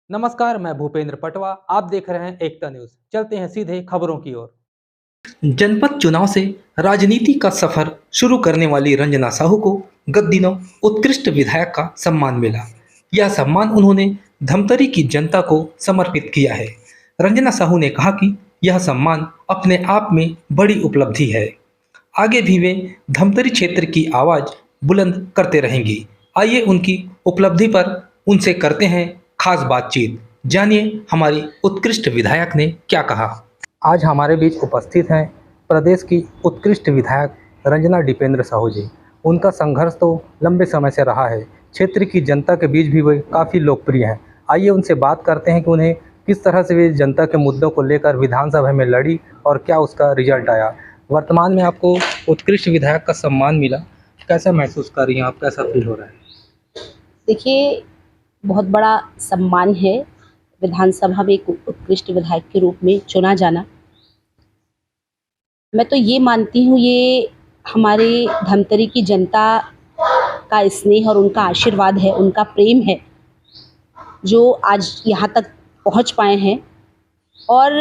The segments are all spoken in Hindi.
नमस्कार, मैं भूपेंद्र पटवा। आप देख रहे हैं एकता न्यूज। चलते हैं सीधे खबरों की ओर। जनपद चुनाव से राजनीति का सफर शुरू करने वाली रंजना साहू को गत दिनों उत्कृष्ट विधायक का सम्मान मिला। यह सम्मान उन्होंने धमतरी की जनता को समर्पित किया है। रंजना साहू ने कहा कि यह सम्मान अपने आप में बड़ी उपलब्धि है। आगे भी वे धमतरी क्षेत्र की आवाज बुलंद करते रहेंगी। आइए उनकी उपलब्धि पर उनसे करते हैं खास बातचीत। जानिए हमारी उत्कृष्ट विधायक ने क्या कहा। आज हमारे बीच उपस्थित हैं प्रदेश की उत्कृष्ट विधायक रंजना दीपेंद्र साहू जी। उनका संघर्ष तो लंबे समय से रहा है। क्षेत्र की जनता के बीच भी वे काफ़ी लोकप्रिय हैं। आइए उनसे बात करते हैं कि उन्हें किस तरह से वे जनता के मुद्दों को लेकर विधानसभा में लड़ी और क्या उसका रिजल्ट आया। वर्तमान में आपको उत्कृष्ट विधायक का सम्मान मिला, कैसा महसूस कर रही हैं आप, कैसा फील हो रहा है? देखिए, बहुत बड़ा सम्मान है विधानसभा में एक उत्कृष्ट विधायक के रूप में चुना जाना। मैं तो ये मानती हूँ ये हमारे धमतरी की जनता का स्नेह और उनका आशीर्वाद है, उनका प्रेम है जो आज यहाँ तक पहुँच पाए हैं। और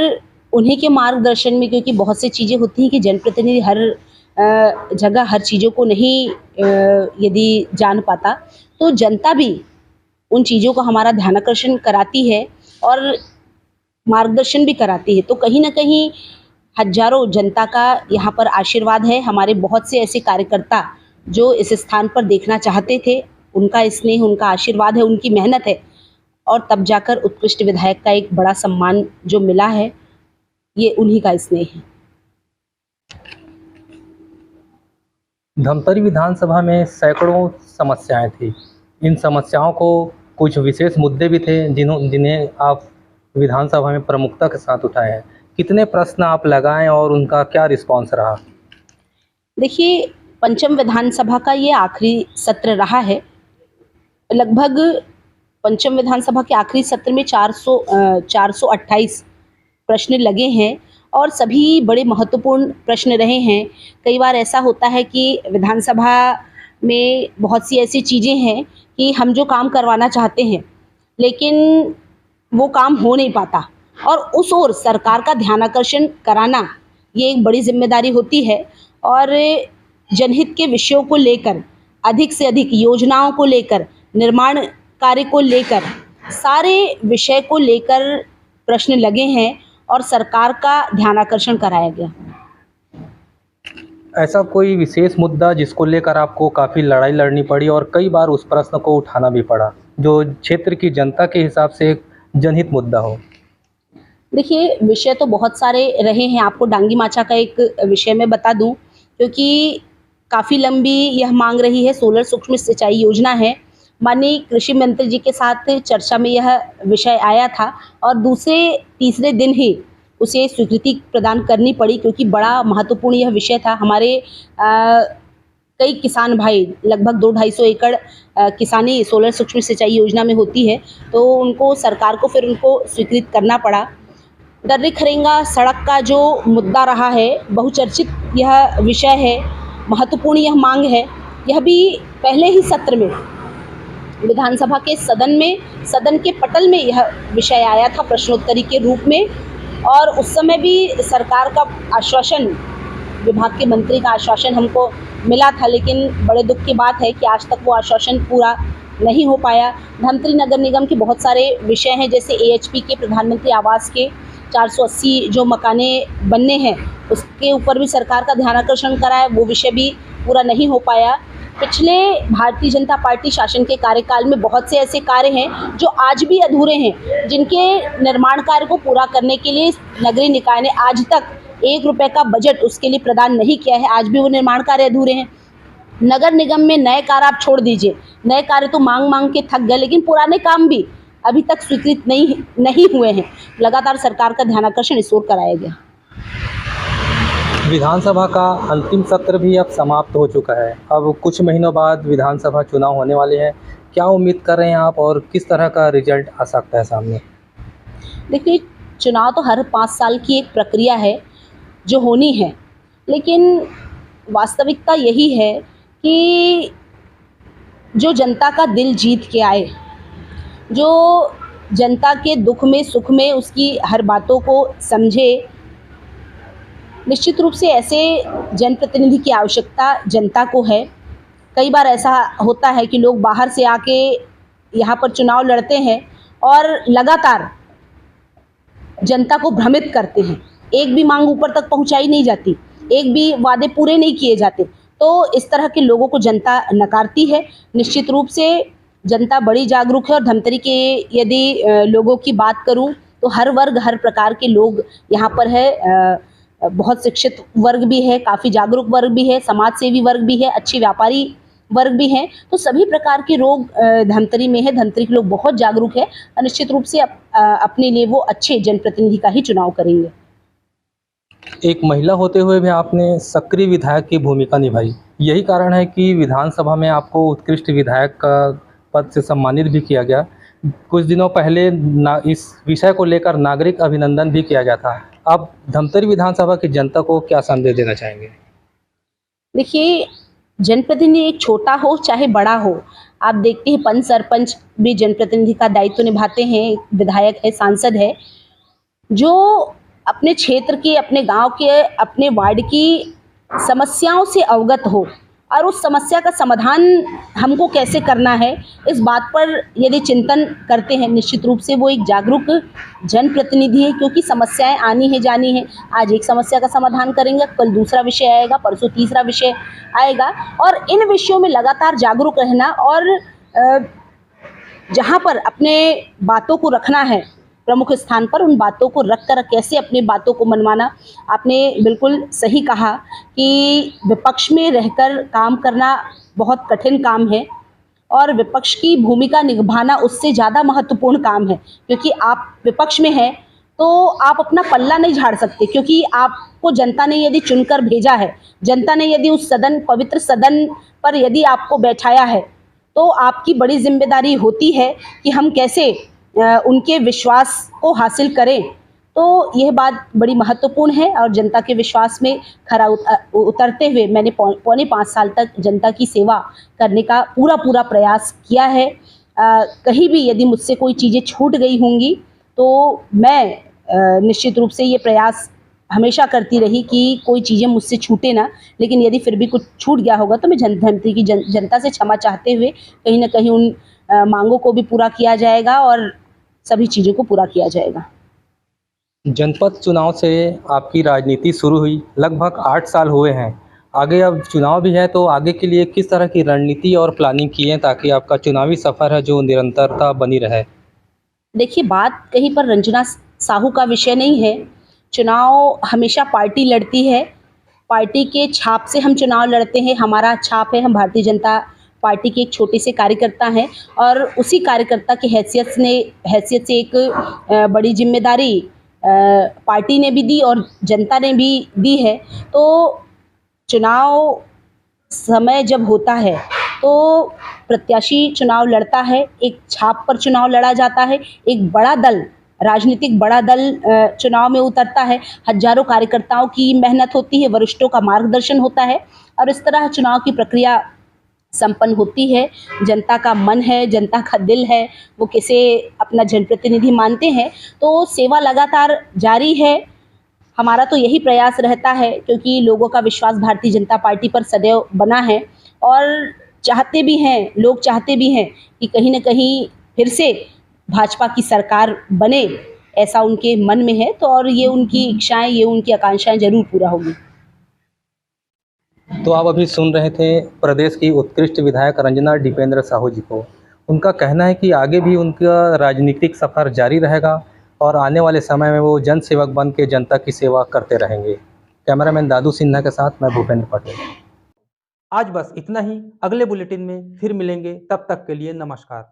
उन्हीं के मार्गदर्शन में, क्योंकि बहुत सी चीज़ें होती हैं कि जनप्रतिनिधि हर जगह हर चीज़ों को नहीं यदि जान पाता, तो जनता भी उन चीज़ों को हमारा ध्यानाकर्षण कराती है और मार्गदर्शन भी कराती है। तो कहीं ना कहीं हजारों जनता का यहाँ पर आशीर्वाद है। हमारे बहुत से ऐसे कार्यकर्ता जो इस स्थान पर देखना चाहते थे, उनका स्नेह, उनका आशीर्वाद है, उनकी मेहनत है, और तब जाकर उत्कृष्ट विधायक का एक बड़ा सम्मान जो मिला है, ये उन्हीं का स्नेह है। धमतरी विधानसभा में सैकड़ों समस्याएं थी। इन समस्याओं को कुछ विशेष मुद्दे भी थे जिन्हें आप विधानसभा में प्रमुखता के साथ उठाए हैं। कितने प्रश्न आप लगाएं और उनका क्या रिस्पांस रहा? देखिए, पंचम विधानसभा का ये आखिरी सत्र रहा है। लगभग पंचम विधानसभा के आखिरी सत्र में 428 प्रश्न लगे हैं और सभी बड़े महत्वपूर्ण प्रश्न रहे हैं। कई बार ऐसा होता है कि विधानसभा में बहुत सी ऐसी चीज़ें हैं कि हम जो काम करवाना चाहते हैं लेकिन वो काम हो नहीं पाता, और उस ओर सरकार का ध्यानाकर्षण कराना ये एक बड़ी जिम्मेदारी होती है। और जनहित के विषयों को लेकर, अधिक से अधिक योजनाओं को लेकर, निर्माण कार्य को लेकर, सारे विषय को लेकर प्रश्न लगे हैं और सरकार का ध्यानाकर्षण कराया गया। ऐसा कोई विशेष मुद्दा जिसको लेकर आपको काफ़ी लड़ाई लड़नी पड़ी और कई बार उस प्रश्न को उठाना भी पड़ा, जो क्षेत्र की जनता के हिसाब से एक जनहित मुद्दा हो? देखिए, विषय तो बहुत सारे रहे हैं। आपको डांगी माचा का एक विषय मैं बता दूं, क्योंकि काफ़ी लंबी यह मांग रही है। सोलर सूक्ष्म सिंचाई योजना है। माननीय कृषि मंत्री जी के साथ चर्चा में यह विषय आया था और दूसरे तीसरे दिन ही उसे स्वीकृति प्रदान करनी पड़ी, क्योंकि बड़ा महत्वपूर्ण यह विषय था। हमारे कई किसान भाई, लगभग 200-250 एकड़ किसानी सोलर सूक्ष्म सिंचाई योजना में होती है, तो उनको सरकार को फिर उनको स्वीकृत करना पड़ा। दर्री खरेंगा सड़क का जो मुद्दा रहा है, बहुचर्चित यह विषय है, महत्वपूर्ण यह मांग है। यह भी पहले ही सत्र में विधानसभा के सदन के पटल में यह विषय आया था प्रश्नोत्तरी के रूप में, और उस समय भी सरकार का आश्वासन, विभाग के मंत्री का आश्वासन हमको मिला था, लेकिन बड़े दुख की बात है कि आज तक वो आश्वासन पूरा नहीं हो पाया। धमतरी नगर निगम के बहुत सारे विषय हैं, जैसे AHP के, प्रधानमंत्री आवास के 480 जो मकाने बनने हैं, उसके ऊपर भी सरकार का ध्यानाकर्षण करा है, वो विषय भी पूरा नहीं हो पाया। पिछले भारतीय जनता पार्टी शासन के कार्यकाल में बहुत से ऐसे कार्य हैं जो आज भी अधूरे हैं, जिनके निर्माण कार्य को पूरा करने के लिए नगरीय निकाय ने आज तक 1 रुपये का बजट उसके लिए प्रदान नहीं किया है। आज भी वो निर्माण कार्य अधूरे हैं। नगर निगम में नए कार्य आप छोड़ दीजिए, नए कार्य तो मांग के थक गए, लेकिन पुराने काम भी अभी तक स्वीकृत नहीं हुए हैं। लगातार सरकार का ध्यानाकर्षण इस ओर कराया गया। विधानसभा का अंतिम सत्र भी अब समाप्त हो चुका है। अब कुछ महीनों बाद विधानसभा चुनाव होने वाले हैं। क्या उम्मीद कर रहे हैं आप और किस तरह का रिजल्ट आ सकता है सामने? देखिए, चुनाव तो हर 5 साल की एक प्रक्रिया है जो होनी है, लेकिन वास्तविकता यही है कि जो जनता का दिल जीत के आए, जो जनता के दुख में सुख में उसकी हर बातों को समझे। निश्चित रूप से ऐसे जनप्रतिनिधि की आवश्यकता जनता को है। कई बार ऐसा होता है कि लोग बाहर से आके यहाँ पर चुनाव लड़ते हैं और लगातार जनता को भ्रमित करते हैं। एक भी मांग ऊपर तक पहुंचाई नहीं जाती, एक भी वादे पूरे नहीं किए जाते, तो इस तरह के लोगों को जनता नकारती है। निश्चित रूप से जनता बड़ी जागरूक है और धमतरी के यदि लोगों की बात करूं तो हर वर्ग हर प्रकार के लोग यहाँ पर है। बहुत शिक्षित वर्ग भी है, काफ़ी जागरूक वर्ग भी है, समाज सेवी वर्ग भी है, अच्छे व्यापारी वर्ग भी हैं। तो सभी प्रकार के लोग धमतरी में है। धमतरी के लोग बहुत जागरूक है और निश्चित रूप से अपने लिए वो अच्छे जनप्रतिनिधि का ही चुनाव करेंगे। एक महिला होते हुए भी आपने सक्रिय विधायक की भूमिका निभाई। यही कारण है कि विधानसभा में आपको उत्कृष्ट विधायक का पद से सम्मानित भी किया गया। कुछ दिनों पहले इस विषय को लेकर नागरिक अभिनंदन भी किया गया था। आप धमतरी विधानसभा की जनता को क्या संदेश देना चाहेंगे? देखिए, जनप्रतिनिधि एक छोटा हो चाहे बड़ा हो, आप देखते हैं पंच सरपंच भी जनप्रतिनिधि का दायित्व निभाते हैं, विधायक है, सांसद है, जो अपने क्षेत्र के, अपने गांव के, अपने वार्ड की समस्याओं से अवगत हो और उस समस्या का समाधान हमको कैसे करना है, इस बात पर यदि चिंतन करते हैं, निश्चित रूप से वो एक जागरूक जनप्रतिनिधि है। क्योंकि समस्याएं आनी है जानी है। आज एक समस्या का समाधान करेंगे, कल दूसरा विषय आएगा, परसों तीसरा विषय आएगा और इन विषयों में लगातार जागरूक रहना और जहाँ पर अपने बातों को रखना है प्रमुख स्थान पर, उन बातों को रखकर कैसे अपनी बातों को मनवाना। आपने बिल्कुल सही कहा कि विपक्ष में रहकर काम करना बहुत कठिन काम है और विपक्ष की भूमिका निभाना उससे ज़्यादा महत्वपूर्ण काम है। क्योंकि आप विपक्ष में हैं तो आप अपना पल्ला नहीं झाड़ सकते, क्योंकि आपको जनता ने यदि चुनकर भेजा है, जनता ने यदि उस सदन, पवित्र सदन पर यदि आपको बैठाया है, तो आपकी बड़ी जिम्मेदारी होती है कि हम कैसे उनके विश्वास को हासिल करें। तो यह बात बड़ी महत्वपूर्ण है और जनता के विश्वास में खरा उतरते हुए मैंने पौने 5 साल तक जनता की सेवा करने का पूरा प्रयास किया है। कहीं भी यदि मुझसे कोई चीज़ें छूट गई होंगी तो मैं निश्चित रूप से ये प्रयास हमेशा करती रही कि कोई चीज़ें मुझसे छूटे ना, लेकिन यदि फिर भी कुछ छूट गया होगा तो मैं धमतरी की जनता से क्षमा चाहते हुए कहीं ना कहीं उन मांगों को भी पूरा किया जाएगा और सभी चीज़ों को पूरा किया जाएगा। जनपद चुनाव से आपकी राजनीति शुरू हुई, लगभग 8 साल हुए हैं। आगे अब चुनाव भी है, तो आगे के लिए किस तरह की रणनीति और प्लानिंग की है ताकि आपका चुनावी सफ़र है जो निरंतरता बनी रहे? देखिए, बात कहीं पर रंजना साहू का विषय नहीं है। चुनाव हमेशा पार्टी लड़ती है, पार्टी के छाप से हम चुनाव लड़ते हैं। हमारा छाप है, हम भारतीय जनता पार्टी के एक छोटे से कार्यकर्ता हैं और उसी कार्यकर्ता की हैसियत से एक बड़ी जिम्मेदारी पार्टी ने भी दी और जनता ने भी दी है। तो चुनाव समय जब होता है तो प्रत्याशी चुनाव लड़ता है, एक छाप पर चुनाव लड़ा जाता है, एक बड़ा दल, राजनीतिक बड़ा दल चुनाव में उतरता है, हजारों कार्यकर्ताओं की मेहनत होती है, वरिष्ठों का मार्गदर्शन होता है और इस तरह चुनाव की प्रक्रिया संपन्न होती है। जनता का मन है, जनता का दिल है, वो किसे अपना जनप्रतिनिधि मानते हैं। तो सेवा लगातार जारी है। हमारा तो यही प्रयास रहता है, क्योंकि लोगों का विश्वास भारतीय जनता पार्टी पर सदैव बना है और चाहते भी हैं, लोग चाहते भी हैं कि कहीं ना कहीं फिर से भाजपा की सरकार बने, ऐसा उनके मन में है। तो और ये उनकी इच्छाएं, ये उनकी आकांक्षाएं जरूर पूरा होंगी। तो आप अभी सुन रहे थे प्रदेश की उत्कृष्ट विधायक रंजना दीपेंद्र साहू जी को। उनका कहना है कि आगे भी उनका राजनीतिक सफ़र जारी रहेगा और आने वाले समय में वो जन सेवक बन के जनता की सेवा करते रहेंगे। कैमरामैन दादू सिन्हा के साथ मैं भूपेंद्र पटेल। आज बस इतना ही। अगले बुलेटिन में फिर मिलेंगे, तब तक के लिए नमस्कार।